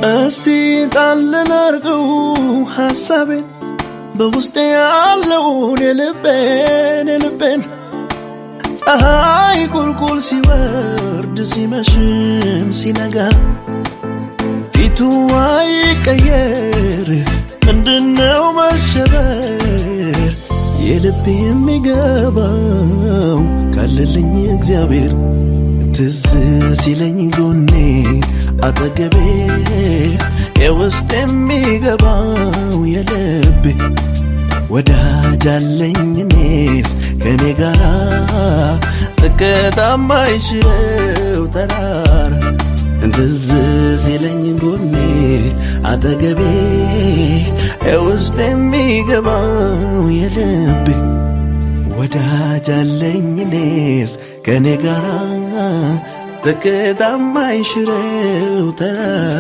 እስቲ ጣል ላርገው ሐሳቤን በውስጤ ያለውን የልቤን ፀሐይ ቁልቁል ሲወርድ ሲመሽም ሲነጋ ፊቱ አይቀየር ምንድነው መሸበር የልቤ የሚገባው ካለልኝ እግዚአብሔር ትዝ ሲለኝ ጎኔ አጠገቤ የውስጥ የሚገባው የልቤ ወዳጅ አለኝ እኔስ ከኔ ጋራ ዝቅታ የማይሽረው ተራራ ትዝ ሲለኝ ጎኔ አጠገቤ የውስጥ የሚገባው የልቤ ወዳጅ አለኝ እኔስ ከኔ ጋራ ዝቅታ የማይሽረው ተራራ